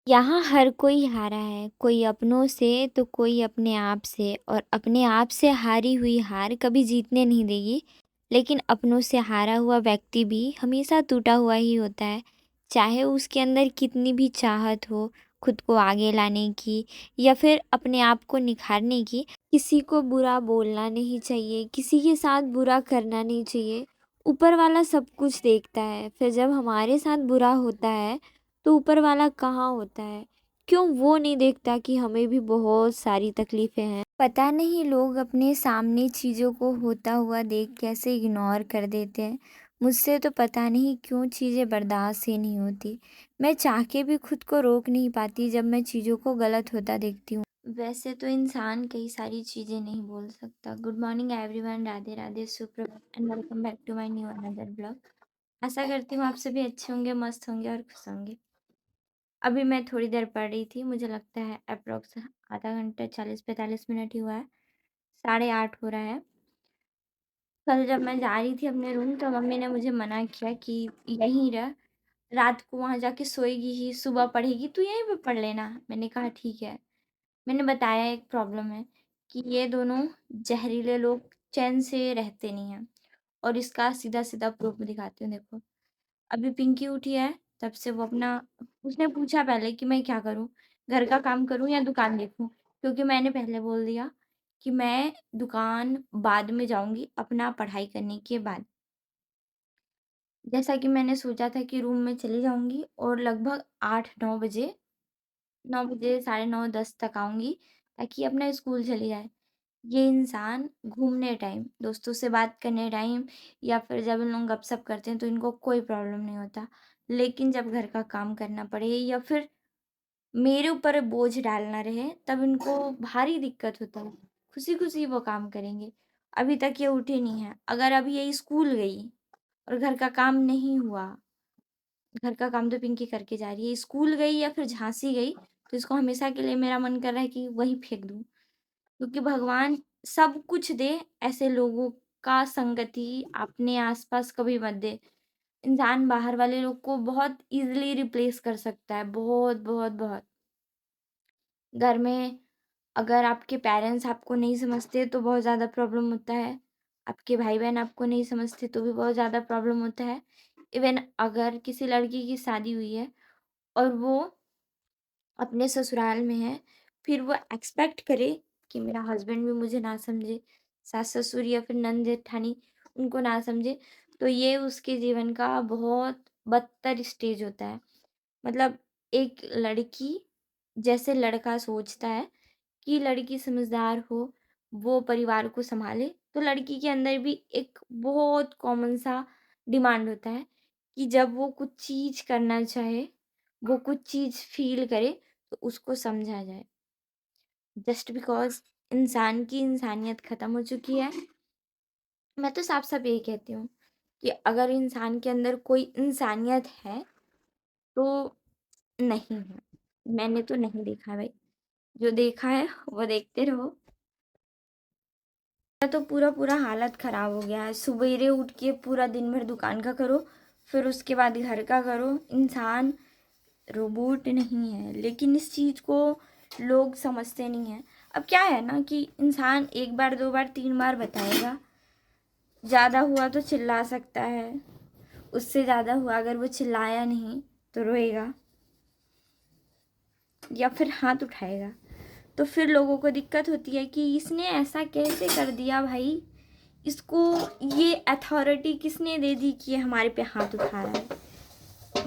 यहाँ हर कोई हारा है, कोई अपनों से तो कोई अपने आप से। और अपने आप से हारी हुई हार कभी जीतने नहीं देगी। लेकिन अपनों से हारा हुआ व्यक्ति भी हमेशा टूटा हुआ ही होता है। चाहे उसके अंदर कितनी भी चाहत हो खुद को आगे लाने की या फिर अपने आप को निखारने की। किसी को बुरा बोलना नहीं चाहिए, किसी के साथ बुरा करना नहीं चाहिए। ऊपर वाला सब कुछ देखता है, फिर जब हमारे साथ बुरा होता है तो ऊपर वाला कहाँ होता है? क्यों वो नहीं देखता कि हमें भी बहुत सारी तकलीफ़ें हैं? पता नहीं लोग अपने सामने चीज़ों को होता हुआ देख कैसे इग्नोर कर देते हैं। मुझसे तो पता नहीं क्यों चीज़ें बर्दाश्त ही नहीं होती। मैं चाह के भी खुद को रोक नहीं पाती जब मैं चीज़ों को गलत होता देखती हूँ। वैसे तो इंसान कई सारी चीज़ें नहीं बोल सकता। Good morning everyone, Radhe Radhe, सुप्रभात and welcome back to my new another blog. आशा करती हूँ आप सभी अच्छे होंगे, मस्त होंगे और खुश होंगे। अभी मैं थोड़ी देर पढ़ रही थी, मुझे लगता है अप्रॉक्स आधा घंटा 40-45 मिनट ही हुआ है। 8:30 हो रहा है। कल जब मैं जा रही थी अपने रूम तो मम्मी ने मुझे मना किया कि यहीं रह, रात को वहाँ जाके सोएगी ही, सुबह पढ़ेगी, तू यहीं पे पढ़ लेना। मैंने कहा ठीक है। मैंने बताया एक प्रॉब्लम है कि ये दोनों जहरीले लोग चैन से रहते नहीं हैं। और इसका सीधा सीधा प्रूफ दिखाती हूँ, देखो। अभी पिंकी उठी है, तब से वो अपना उसने पूछा पहले कि मैं क्या करूँ? घर का काम करूँ या दुकान देखूँ? क्योंकि मैंने पहले बोल दिया कि मैं दुकान बाद में जाऊँगी, अपना पढ़ाई करने के बाद। जैसा कि मैंने सोचा था कि रूम में चली जाऊँगी और लगभग 8-9 बजे, 9 बजे, साढ़े 9, 10 तक आऊँगी ताकि अपना स्कूल चली जाए। ये इंसान घूमने टाइम, दोस्तों से बात करने टाइम या फिर जब इन लोग गपशप करते हैं तो इनको कोई प्रॉब्लम नहीं होता। लेकिन जब घर का काम करना पड़े या फिर मेरे ऊपर बोझ डालना रहे तब इनको भारी दिक्कत होता है। खुशी-खुशी वो काम करेंगे। अभी तक ये उठे नहीं हैं। अगर अभी ये स्कूल गई और घर का काम नहीं हुआ, घर का काम तो पिंकी करके जा रही है, स्कूल गई या फिर झांसी गई तो इसको हमेशा के लिए मेरा मन कर रहा है कि वहीं फेंक दूँ। क्योंकि भगवान सब कुछ दे, ऐसे लोगों का संगति अपने आसपास कभी मत दे। इंसान बाहर वाले लोग को बहुत ईज़िली रिप्लेस कर सकता है, बहुत, बहुत, बहुत। घर में अगर आपके पेरेंट्स आपको नहीं समझते तो बहुत ज़्यादा प्रॉब्लम होता है। आपके भाई-बहन आपको नहीं समझते तो भी बहुत ज़्यादा प्रॉब्लम होता है। इवन अगर किसी लड़की की शादी हुई है और वो अपने ससुराल में है, फिर वो एक्सपेक्ट करे कि मेरा हस्बैंड भी मुझे ना समझे, सास-ससुर या फिर नंद-जेठानी उनको ना समझे, तो ये उसके जीवन का बहुत बदतर स्टेज होता है। मतलब एक लड़की जैसे लड़का सोचता है कि लड़की समझदार हो, वो परिवार को सँभाले, तो लड़की के अंदर भी एक बहुत कॉमन सा डिमांड होता है कि जब वो कुछ चीज़ करना चाहे, वो कुछ चीज़ फ़ील करे, तो उसको समझा जाए। जस्ट बिकॉज़ इंसान की इंसानियत ख़त्म हो चुकी है। मैं तो साफ-साफ यही कहती हूँ कि अगर इंसान के अंदर कोई इंसानियत है, तो नहीं है। मैंने तो नहीं देखा भाई। जो देखा है, वो देखते रहो। मेरा तो पूरा हालत ख़राब हो गया है। सुबेरे उठ के पूरा दिन भर दुकान का करो, फिर उसके बाद घर का करो। इंसान रोबोट नहीं है, लेकिन इस चीज़ को लोग समझते नहीं हैं। अब क्या है ना कि इंसान 1 बार, 2 बार, 3 बार बताएगा। ज़्यादा हुआ तो चिल्ला सकता है, उससे ज़्यादा हुआ अगर वो चिल्लाया नहीं तो रोएगा या फिर हाथ उठाएगा। तो फिर लोगों को दिक्कत होती है कि इसने ऐसा कैसे कर दिया भाई? इसको ये अथॉरिटी किसने दे दी कि ये हमारे पे हाथ उठा रहा है?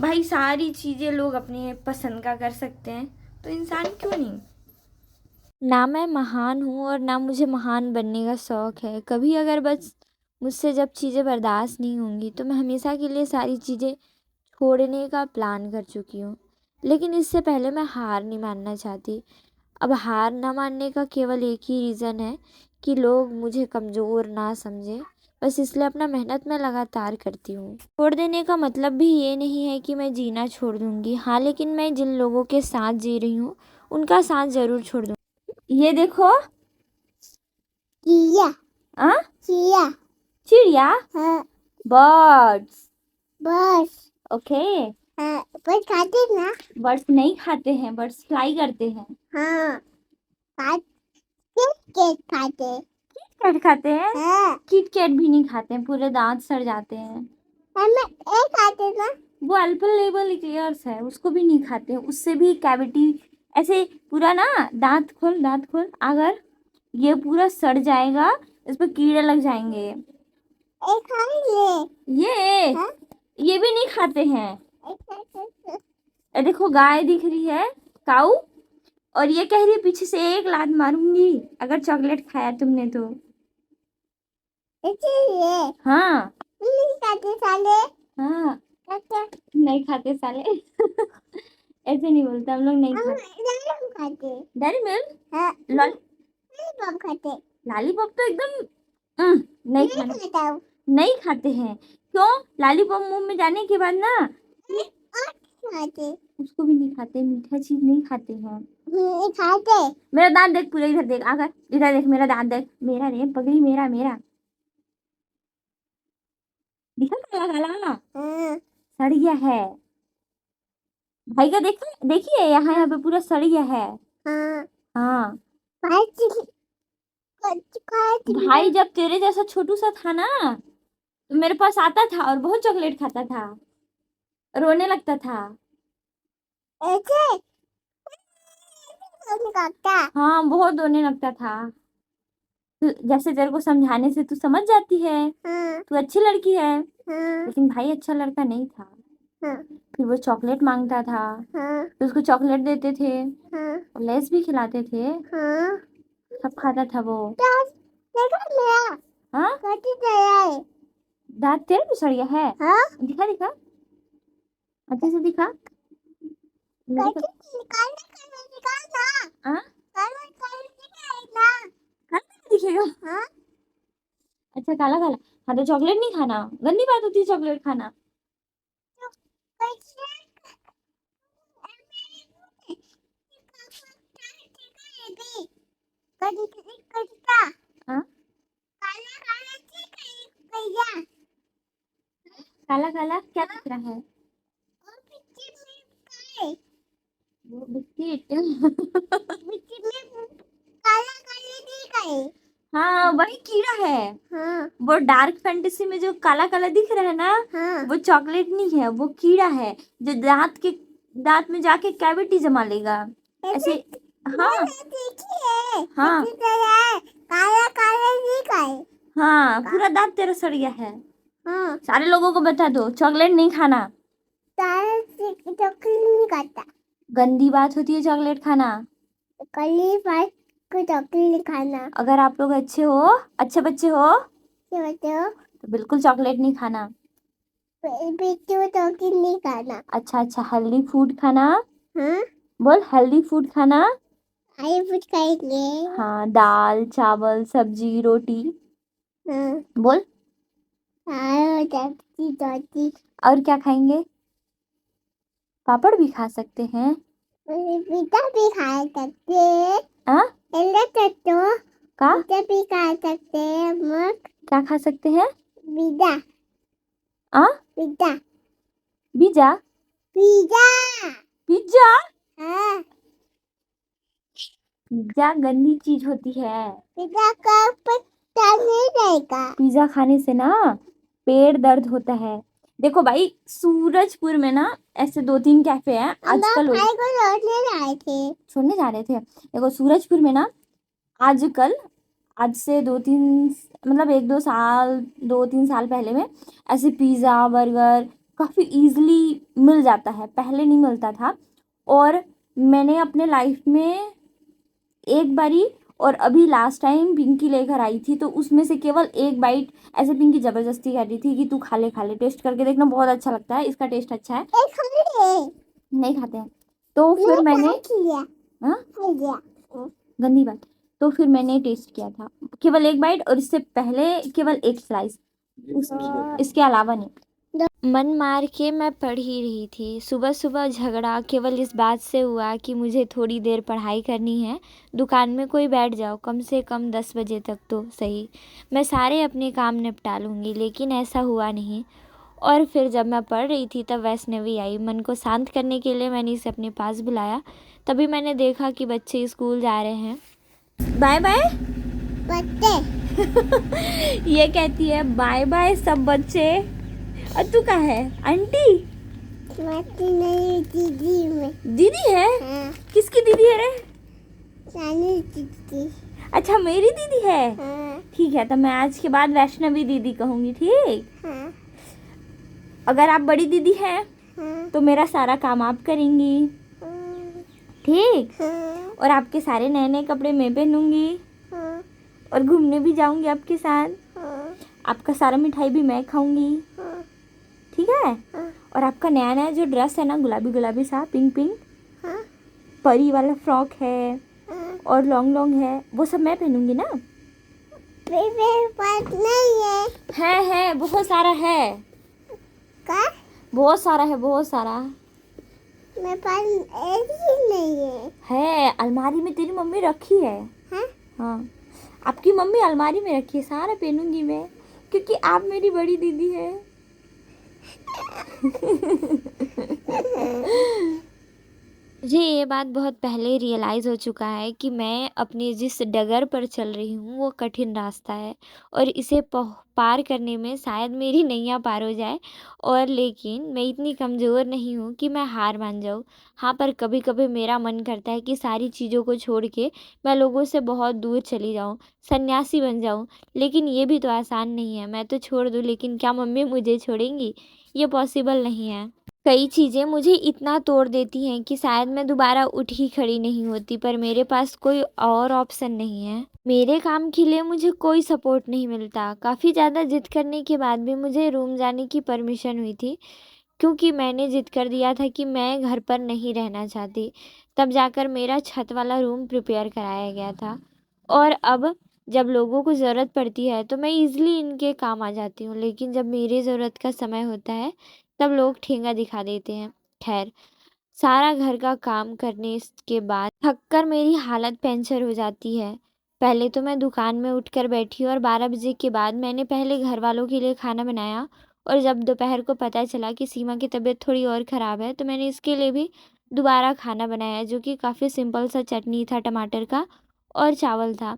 भाई सारी चीज़ें लोग अपने पसंद का कर सकते हैं, तो इंसान क्यों नहीं? ना मैं महान हूँ और ना मुझे महान बनने का शौक़ है। कभी अगर बस मुझसे जब चीज़ें बर्दाश्त नहीं होंगी तो मैं हमेशा के लिए सारी चीज़ें छोड़ने का प्लान कर चुकी हूँ। लेकिन इससे पहले मैं हार नहीं मानना चाहती। अब हार ना मानने का केवल एक ही रीज़न है कि लोग मुझे कमज़ोर ना समझें। बस इसलिए अपना मेहनत मैं लगातार करती हूँ। छोड़ देने का मतलब भी ये नहीं है कि मैं जीना छोड़ दूँगी। हाँ, लेकिन मैं जिन लोगों के साथ जी रही हूँ, उनका साथ ज़रूर छोड़ दूँगी। ये देखो, चिड़िया। हाँ? चिड़िया। चिड़िया? हाँ। बर्ड्स। बस। ओके। हाँ, बर्ड्स खाते ना। बर्ड्स नहीं खाते हैं, बर्ड्स फ्लाई करते हैं। हाँ, केक खाते। कैट खाते हैं? हाँ, किट कैट भी नहीं खाते हैं, पूरे दांत सड़ जाते हैं। हमें एक खाते ना। वो अल्पेलेबल इक्लेयर्स है, उसको भी नहीं खाते हैं, उससे भी कैविटी ऐसे पूरा ना, दांत खोल अगर ये पूरा सड़ जाएगा, इस पर कीड़े लग जाएंगे। एक खाएंगे। ये हाँ? ये भी नहीं खाते हैं। एक ये देखो गाय दिख रही है, काऊ, और ये कह रही है पीछे से एक लात मारूंगी अगर चॉकलेट खाया तुमने तो। इसलिए हाँ नहीं खाते साले। हाँ, अच्छा, नहीं खाते साले। ऐसे नहीं बोलते हम लोग, नहीं हम खाते। नहीं खाते। डेयरी मिल्क, हाँ, नहीं खाते। लॉलीपॉप तो एकदम नहीं नहीं खाना, खाता हूँ। नहीं खाते हैं। क्यों? लॉलीपॉप मुंह में जाने के बाद ना, और खाते। उसको भी नहीं खाते, मीठा चीज नहीं खाते हैं। नहीं खाते। मेरा दांत देख, पूरा इधर देख, आकर इधर देख, मेरा दांत देख, मेरा रे पगली, मेरा मेरा दिखा, काला काला हाँ, सड़ गया है। भाई का देखा, देखिए यहाँ यहाँ पे पूरा सड़ गया है। हाँ, हाँ, खाते। भाई जब तेरे जैसा छोटू सा था ना, तो मेरे पास आता था और बहुत चॉकलेट खाता था, रोने लगता था। ऐसे नहीं खाता। हाँ, बहुत रोने लगता था। जैसे तेरे को समझाने से तू समझ जाती है, हाँ, तू अच्छी लड़की है। हाँ, लेकिन भाई अच्छा लड़का नहीं था। हाँ, फिर वो चॉकलेट मांगता था, हाँ, तो उसको चॉकलेट देते थे, हाँ, और लेस भी खिलाते थे, हाँ। सब खाता था वो। देखो मेरा हाँ, कटी गया है। दांत तेरे भी सड़ गया है? हाँ, दिखा दिखा, अच्छे से दिखा, मेरे को। कटी निकालना। हाँ, निकालना। काला दिखेगा। हाँ, अच्छा, काला काला। हाँ, तो चॉकलेट नहीं खाना, गंदी बात होती है चॉकलेट खाना। कैसे कटता। हाँ, काला काला भैया। काला काला क्या दिख रहा है? और पीछे में काय। वो बिस्किट। पीछे में काला काला दिख है। हाँ, वही कीड़ा है। हाँ, वो डार्क फैंटेसी में जो काला काला दिख रहा है ना, हाँ। वो चॉकलेट नहीं है, वो कीड़ा है, जो दांत में जाके कैविटी जमा लेगा ऐसे। हाँ देखिए हाँ काला काला दिख है। हाँ, पूरा दांत तेरा सड़ गया है। हाँ, सारे लोगों को बता दो चॉकलेट नहीं खाना, तारा से चॉकलेट नहीं खाता। गंदी बात होती है चॉकलेट खाना। कली बात को चॉकलेट नहीं खाना। अगर आप लोग अच्छे हो, अच्छे बच्चे हो, क्या बताओ? तो बिल्कुल चॉकलेट नहीं खाना। बेटी को चॉकलेट नहीं खाना। अच्छा अच्छा, हेल्दी फूड खाना। हाँ, बोल, हेल्दी फूड खाना। आई कुछ खाएंगे। हाँ, दाल चावल सब्जी रोटी। हाँ, बोल, हाँ, सब्जी रोटी। और क्या खाएंगे? पापड़ भी खा सकते हैं। पिज्जा भी खा सकते। हाँ, एल्ला तो का पिज्जा भी खा सकते हैं। मग क्या खा सकते हैं? पिज्जा। हाँ, पिज्जा। पिज्जा। पिज्जा। पिज्जा, हाँ, पिज्जा गंदी चीज होती है। पिज्जा का पता नहीं रहेगा। पिज्जा खाने से ना पेट दर्द होता है। देखो भाई, सूरजपुर में ना ऐसे 2-3 कैफे हैं हम आजकल। भाई को लौटने आए थे। छोड़ने जा रहे थे। देखो सूरजपुर में ना आजकल, आज से 2-3, मतलब 1-2 साल, 2-3 साल पहले में, ऐसे पिज़्ज़ा बर्गर काफ़ी इजीली मिल जाता है, पहले नहीं मिलता था। और मैंने अपने लाइफ में एक बारी, और अभी लास्ट टाइम पिंकी लेकर आई थी, तो उसमें से केवल एक बाइट ऐसे पिंकी ज़बरदस्ती कर रही थी कि तू खा ले, टेस्ट करके देखना, बहुत अच्छा लगता है, इसका टेस्ट अच्छा है। एक खाने। नहीं खाते हैं, तो फिर मैंने, किया। हाँ, खा लिया। गंदी बात। तो फिर मैंने टेस्ट किया था केवल एक बाइट, और इससे पहले केवल एक स्लाइस, इसके अलावा नहीं। मन मार के मैं पढ़ ही रही थी। सुबह सुबह झगड़ा केवल इस बात से हुआ कि मुझे थोड़ी देर पढ़ाई करनी है। दुकान में कोई बैठ जाओ, कम से कम 10 बजे तक तो सही, मैं सारे अपने काम निपटा लूँगी। लेकिन ऐसा हुआ नहीं। और फिर जब मैं पढ़ रही थी तब वैष्णवी आई। मन को शांत करने के लिए मैंने इसे अपने पास बुलाया। तभी मैंने देखा कि बच्चे स्कूल जा रहे हैं। Bye bye. बच्चे ये कहती है बाय बाय सब बच्चे। और तू कहाँ है आंटी? मस्ती नहीं दीदी में। दीदी है? हाँ किसकी दीदी है रे? सानी दीदी। अच्छा मेरी दीदी है। हाँ ठीक है, तो मैं आज के बाद वैष्णवी दीदी कहूंगी, ठीक? हाँ अगर आप बड़ी दीदी हैं हाँ तो मेरा सारा काम आप करेंगी, ठीक? हाँ और आपके सारे नए नए कपड़े मैं पहनूंगी हाँ और घूमने भी जाऊंगी आपके साथ। हाँ आपका सारा मिठाई भी मैं खाऊंगी, हाँ ठीक है? हाँ और आपका नया नया जो ड्रेस है ना, गुलाबी गुलाबी सा, पिंक पिंक हाँ परी वाला फ्रॉक है हाँ। और लॉन्ग लॉन्ग है, वो सब मैं पहनूंगी ना। मेरे पास नहीं है बहुत सारा है। का बहुत सारा है, बहुत सारा मेरे पास एक ही नहीं है। अलमारी में तेरी मम्मी रखी है। हाँ हाँ, आपकी मम्मी अलमारी में रखी है, सारा पहनूंगी मैं, क्योंकि आप मेरी बड़ी दीदी है। मुझे ये बात बहुत पहले रियलाइज़ हो चुका है कि मैं अपनी जिस डगर पर चल रही हूँ वो कठिन रास्ता है और इसे पार करने में शायद मेरी नैया पार हो जाए। और लेकिन मैं इतनी कमज़ोर नहीं हूँ कि मैं हार मान जाऊँ। हाँ, पर कभी कभी मेरा मन करता है कि सारी चीज़ों को छोड़ के मैं लोगों से बहुत दूर चली जाऊँ, सन्यासी बन जाऊँ। लेकिन ये भी तो आसान नहीं है। मैं तो छोड़ दूँ, लेकिन क्या मम्मी मुझे छोड़ेंगी? ये पॉसिबल नहीं है। कई चीज़ें मुझे इतना तोड़ देती हैं कि शायद मैं दोबारा उठ ही खड़ी नहीं होती, पर मेरे पास कोई और ऑप्शन नहीं है। मेरे काम के लिए मुझे कोई सपोर्ट नहीं मिलता। काफ़ी ज़्यादा जिद करने के बाद भी मुझे रूम जाने की परमिशन हुई थी, क्योंकि मैंने जिद कर दिया था कि मैं घर पर नहीं रहना चाहती। तब जाकर मेरा छत वाला रूम प्रिपेयर कराया गया था। और अब जब लोगों को ज़रूरत पड़ती है तो मैं ईज़िली इनके काम आ जाती हूँ, लेकिन जब मेरी ज़रूरत का समय होता है तब लोग ठेंगा दिखा देते हैं। खैर, सारा घर का काम करने के बाद थक कर मेरी हालत पंचर हो जाती है। पहले तो मैं दुकान में उठकर बैठी और 12 बजे के बाद मैंने पहले घर वालों के लिए खाना बनाया। और जब दोपहर को पता चला कि सीमा की तबीयत थोड़ी और ख़राब है तो मैंने इसके लिए भी दोबारा खाना बनाया, जो कि काफ़ी सिंपल सा चटनी था टमाटर का और चावल था।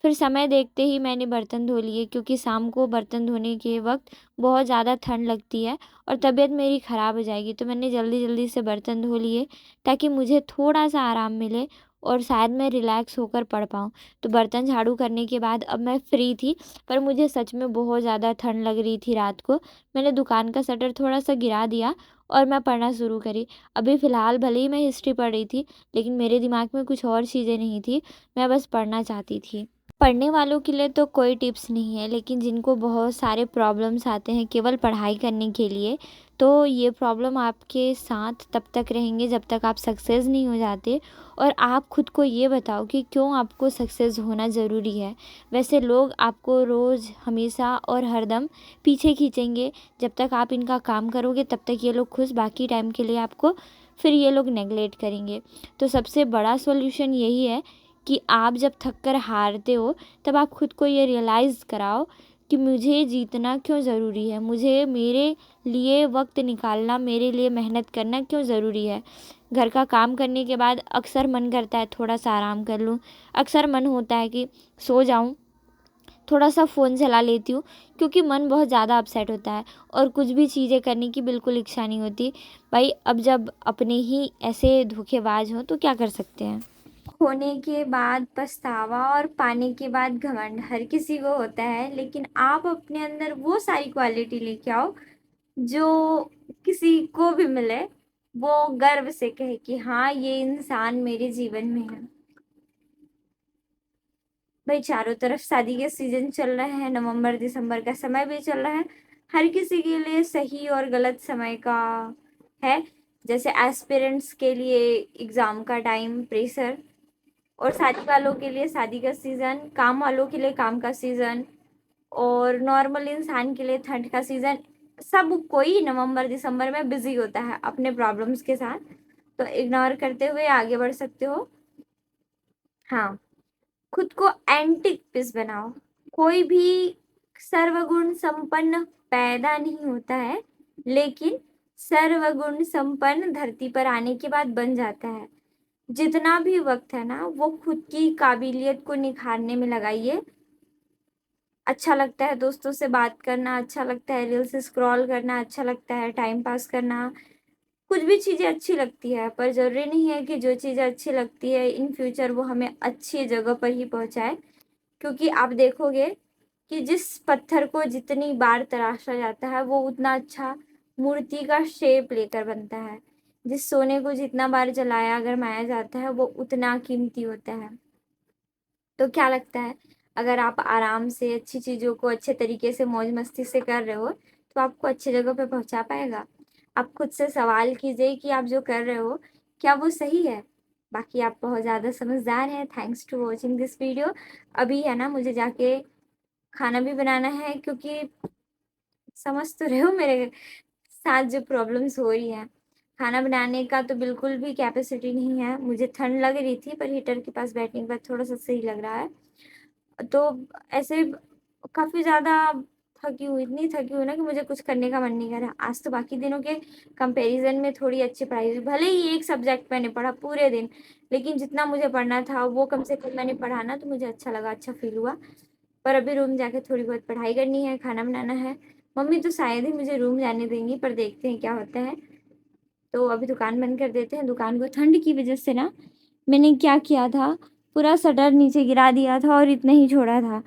फिर समय देखते ही मैंने बर्तन धो लिए, क्योंकि शाम को बर्तन धोने के वक्त बहुत ज़्यादा ठंड लगती है और तबीयत मेरी ख़राब हो जाएगी। तो मैंने जल्दी जल्दी से बर्तन धो लिए ताकि मुझे थोड़ा सा आराम मिले और शायद मैं रिलैक्स होकर पढ़ पाऊँ। तो बर्तन झाड़ू करने के बाद अब मैं फ्री थी, पर मुझे सच में बहुत ज़्यादा ठंड लग रही थी रात को। मैंने दुकान का शटर थोड़ा सा गिरा दिया और मैं पढ़ना शुरू करी। अभी फ़िलहाल भले ही मैं हिस्ट्री पढ़ रही थी, लेकिन मेरे दिमाग में कुछ और चीज़ें नहीं थी, मैं बस पढ़ना चाहती थी। पढ़ने वालों के लिए तो कोई टिप्स नहीं है, लेकिन जिनको बहुत सारे प्रॉब्लम्स आते हैं केवल पढ़ाई करने के लिए, तो ये प्रॉब्लम आपके साथ तब तक रहेंगे जब तक आप सक्सेस नहीं हो जाते। और आप खुद को ये बताओ कि क्यों आपको सक्सेस होना ज़रूरी है। वैसे लोग आपको रोज़, हमेशा और हरदम पीछे खींचेंगे। जब तक आप इनका काम करोगे तब तक ये लोग खुश, बाकी टाइम के लिए आपको फिर ये लोग नेगलेक्ट करेंगे। तो सबसे बड़ा सॉल्यूशन यही है कि आप जब थक कर हारते हो तब आप खुद को ये रियलाइज़ कराओ कि मुझे जीतना क्यों ज़रूरी है, मुझे मेरे लिए वक्त निकालना, मेरे लिए मेहनत करना क्यों ज़रूरी है। घर का काम करने के बाद अक्सर मन करता है थोड़ा सा आराम कर लूँ, अक्सर मन होता है कि सो जाऊँ, थोड़ा सा फ़ोन चला लेती हूँ, क्योंकि मन बहुत ज़्यादा अपसेट होता है और कुछ भी चीज़ें करने की बिल्कुल इच्छा नहीं होती। भाई, अब जब अपने ही ऐसे धोखेबाज हों तो क्या कर सकते हैं। खोने के बाद पछतावा और पाने के बाद घमंड हर किसी को होता है, लेकिन आप अपने अंदर वो सारी क्वालिटी लेके आओ जो किसी को भी मिले वो गर्व से कहे कि हाँ, ये इंसान मेरे जीवन में है। भाई, चारों तरफ शादी के सीजन चल रहे हैं, नवंबर दिसंबर का समय भी चल रहा है। हर किसी के लिए सही और गलत समय का है। जैसे एस्पिरेंट्स के लिए एग्जाम का टाइम, प्रेशर, और शादी वालों के लिए शादी का सीज़न, काम वालों के लिए काम का सीज़न, और नॉर्मल इंसान के लिए ठंड का सीज़न। सब कोई नवंबर दिसंबर में बिजी होता है अपने प्रॉब्लम्स के साथ, तो इग्नोर करते हुए आगे बढ़ सकते हो। हाँ, खुद को एंटिक पीस बनाओ। कोई भी सर्वगुण संपन्न पैदा नहीं होता है, लेकिन सर्वगुण संपन्न धरती पर आने के बाद बन जाता है। जितना भी वक़्त है ना, वो खुद की काबिलियत को निखारने में लगाइए। अच्छा लगता है दोस्तों से बात करना, अच्छा लगता है रील्स स्क्रॉल करना, अच्छा लगता है टाइम पास करना, कुछ भी चीज़ें अच्छी लगती है, पर ज़रूरी नहीं है कि जो चीज़ें अच्छी लगती है इन फ्यूचर वो हमें अच्छी जगह पर ही पहुँचाए। क्योंकि आप देखोगे कि जिस पत्थर को जितनी बार तराशा जाता है, वो उतना अच्छा मूर्ति का शेप लेकर बनता है। जिस सोने को जितना बार जलाया गरमाया जाता है, वो उतना कीमती होता है। तो क्या लगता है, अगर आप आराम से अच्छी चीज़ों को अच्छे तरीके से मौज-मस्ती से कर रहे हो, तो आपको अच्छी जगह पे पहुँचा पाएगा? आप खुद से सवाल कीजिए कि आप जो कर रहे हो, क्या वो सही है? बाकी आप बहुत ज़्यादा समझदार हैं। Thanks to watching this video. अभी है ना मुझे जाके खाना भी बनाना है, क्योंकि समझ तो रहे हो मेरे साथ जो प्रॉब्लम्स हो रही हैं। खाना बनाने का तो बिल्कुल भी कैपेसिटी नहीं है। मुझे ठंड लग रही थी, पर हीटर के पास बैठने के बाद थोड़ा-सा सही लग रहा है। तो ऐसे काफ़ी ज़्यादा थकी हुई, इतनी थकी हुई ना कि मुझे कुछ करने का मन नहीं कर रहा। आज तो बाकी दिनों के कंपैरिज़न में थोड़ी अच्छी पढ़ाई हुई। भले ही एक सब्जेक्ट मैंने पढ़ा पूरे दिन, लेकिन जितना मुझे पढ़ना था वो कम से कम मैंने पढ़ा ना, तो मुझे अच्छा लगा, अच्छा फ़ील हुआ। पर अभी रूम जाके थोड़ी बहुत पढ़ाई करनी है, खाना बनाना है। मम्मी तो शायद ही मुझे रूम जाने देंगी, पर देखते हैं क्या होता है। तो अभी दुकान बंद कर देते हैं। दुकान को ठंड की वज़ह से ना मैंने क्या किया था, पूरा शटर नीचे गिरा दिया था और इतना ही छोड़ा था।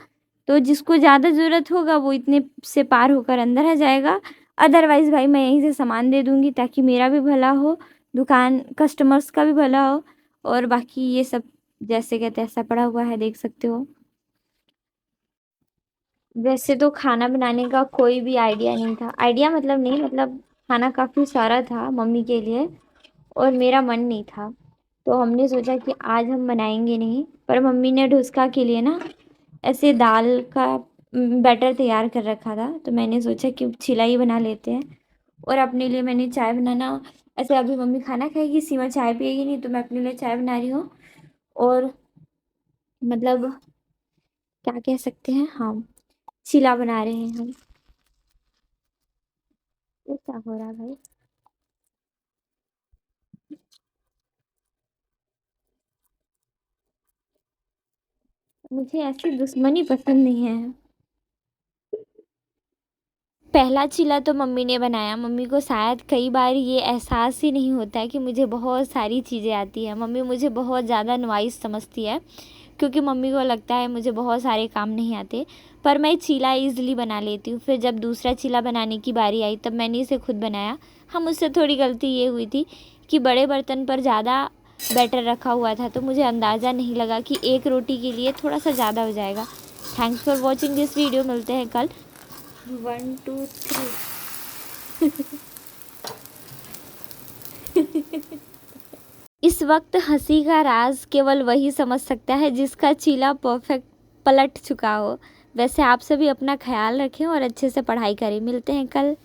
तो जिसको ज़्यादा ज़रूरत होगा वो इतने से पार होकर अंदर आ जाएगा। अदरवाइज़ भाई मैं यहीं से सामान दे दूँगी, ताकि मेरा भी भला हो, दुकान कस्टमर्स का भी भला हो। और बाकी ये सब जैसे का तैसा पड़ा हुआ है, देख सकते हो। वैसे तो खाना बनाने का कोई भी आइडिया नहीं था। आइडिया मतलब नहीं, मतलब खाना काफ़ी सारा था मम्मी के लिए और मेरा मन नहीं था। तो हमने सोचा कि आज हम बनाएँगे नहीं, पर मम्मी ने डोसा के लिए ना ऐसे दाल का बैटर तैयार कर रखा था, तो मैंने सोचा कि चिला ही बना लेते हैं। और अपने लिए मैंने चाय बनाना, ऐसे अभी मम्मी खाना खाएगी, सीमा चाय पिएगी नहीं, तो मैं अपने लिए चाय बना रही हूँ। और मतलब क्या कह सकते हैं, हाँ, चिला बना रहे हैं हम। ये क्या हो रहा है भाई? मुझे ऐसी दुश्मनी पसंद नहीं है। पहला चीला तो मम्मी ने बनाया। मम्मी को शायद कई बार ये एहसास ही नहीं होता है कि मुझे बहुत सारी चीज़ें आती हैं। मम्मी मुझे बहुत ज़्यादा नॉइज़ समझती है, क्योंकि मम्मी को लगता है मुझे बहुत सारे काम नहीं आते। पर मैं चीला ईज़िली बना लेती हूँ। फिर जब दूसरा चीला बनाने की बारी आई, तब मैंने इसे खुद बनाया। हाँ, मुझसे थोड़ी गलती ये हुई थी कि बड़े बर्तन पर ज़्यादा बैटर रखा हुआ था, तो मुझे अंदाज़ा नहीं लगा कि एक रोटी के लिए थोड़ा सा ज़्यादा हो जाएगा। Thanks for watching this video. मिलते हैं कल। 1 2 3। इस वक्त हंसी का राज केवल वही समझ सकता है जिसका चीला परफेक्ट पलट चुका हो। वैसे आप सभी अपना ख्याल रखें और अच्छे से पढ़ाई करें। मिलते हैं कल।